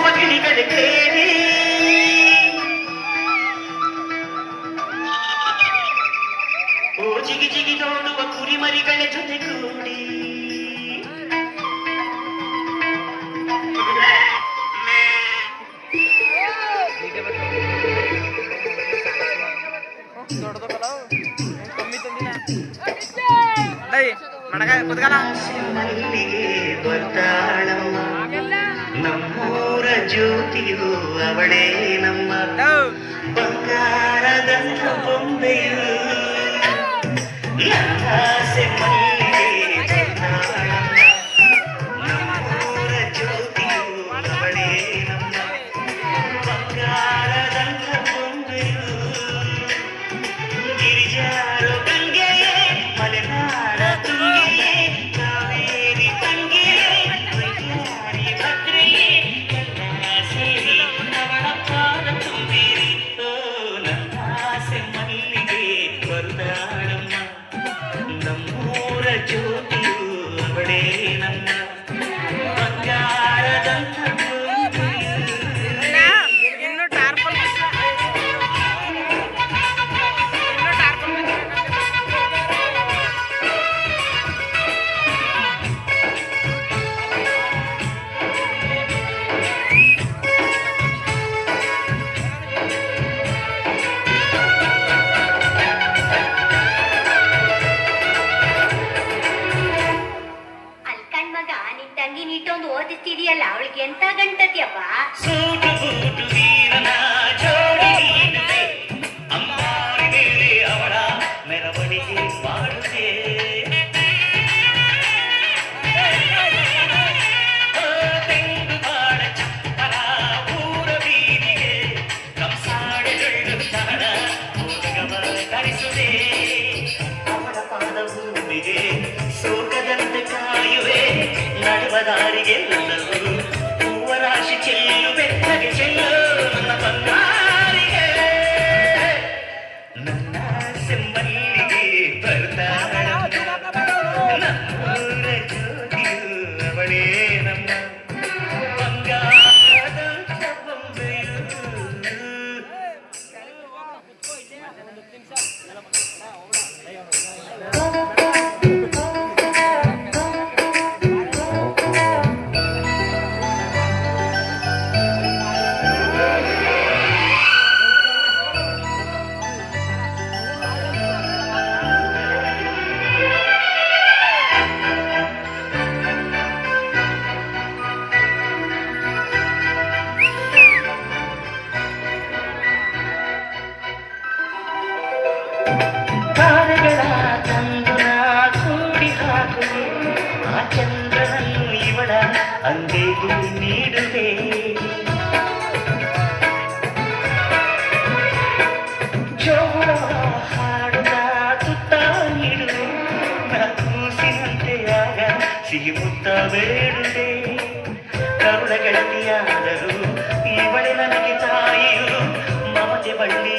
ಕೂಗುವ ಗಿಳಿಗಳ ಕೇಳಿ ಓ ಜಿಗಿ ಜಿಗಿ ನೋಡುವ ಕುರಿಮರಿಗಳ ಜೊತೆಗೂಡಿ ಮಲ್ಲಿಗೆ ಬರ್ತಾಳಮ್ಮ ನಮ್ಮೂರ ಜ್ಯೋತಿಯು ಅವಳೇ ನಮ್ಮ ಬಂಗಾರದಂತ ಬೊಂಬೆಯು ಆಸೆ ಮಲ್ಲಿಗೆ ಬರ್ತಾಳಮ್ಮ ನಮ್ಮೂರ ಜ್ಯೋತಿಯು ಅವಳೇ ನಮ್ಮ ಬಂಗಾರದಂತ ಬೊಂಬೆಯು ಗಿರಿಜಾರು ಗಂಗೆಯೇ ಮಲೆನಾಡ ತುಂಗೆಯೇ ಕಾವೇರಿ ತಂಗೆಯೇ ವೈಯಾರಿ ಭದ್ರೆಯೇ ಎಲ್ಲ ಸೇರಿ ಅವಳ ಪಾದ ತುಂಬಿರಿ ಓ ನನ್ನ ಆಸೆ ಮಲ್ಲಿಗೆ ಬರ್ತಾಳಮ್ಮ ನಮ್ಮೂರ ಜ್ಯೋತಿಯು ಅವಳೇ ನಮ್ಮ ಬಂಗಾರದಂತ ತಂಗಿ ನೀಟೊಂದು ಓದಿಸ್ತಿದೀಯಲ್ಲ ಅವಳಿಗೆ ಎಂತ ಗಂಟತಿಯಪ್ಪ ಸೂಟು ಬೂಟು ವೀರನ ಜೋಡಿ ನೀಡುವೆ ಅಂಬಾರಿ ಮೇಲೆ ಅವಳ ಮೆರವಣಿಗೆ ಮಾಡುವೆ ತೆಂಗು ಬಾಳ ಚಪ್ಪರ ಊರ ಬೀದಿಗೆ ಕಂಸಾಡೆಗಳು ತಹಡ ಮೋದಗವ ಧರಿಸುವೆ ಅವಳ ಪಾದ ಭೂಮಿಗೆ ಸೋಕದಂತೆ ಕಾಯುವೆ ನಡುವ ದಾರಿಗೆಲ್ಲವೂ ಹೂವರಾಶಿ ಚೆಲ್ಲು ಬೆಟ್ಟಗೆ ಚೆಲ್ಲು ನನ್ನ ಬಂಗಾರಿಗೆ ನನ್ನ ಸೆಮ್ಮಲ್ಲಿಗೆ ಬರ್ತಾಳ ನಮ್ಮೂರ ಜ್ಯೋತಿಯು ಅವಳೇ ನಮ್ಮ ಬಂಗಾರದ ಬೊಂಬೆಯು ತಾರೆಗಳ ಚಂದ್ರ ಕೂಡಿ ಹಾಕುವೆ ಆ ಚಂದ್ರನನ್ನು ಇವಳ ಅಂಗೈಗೆ ನೀಡುವೆ ಜೋಳ ಹಾಡುತ್ತ ತುತ್ತ ನೀಡುವೆ ನಾ ಕೂಸಿನಂತೆ ಆಗ ಸಿಹಿ ಮುತ್ತ ಬೇಡುವೆ ಕರುಳ ಗೆಳತಿಯಾದರೂ ಇವಳೆ ನನಗೆ ತಾಯಿಯು ಮಮತೆ ಬಳ್ಳಿ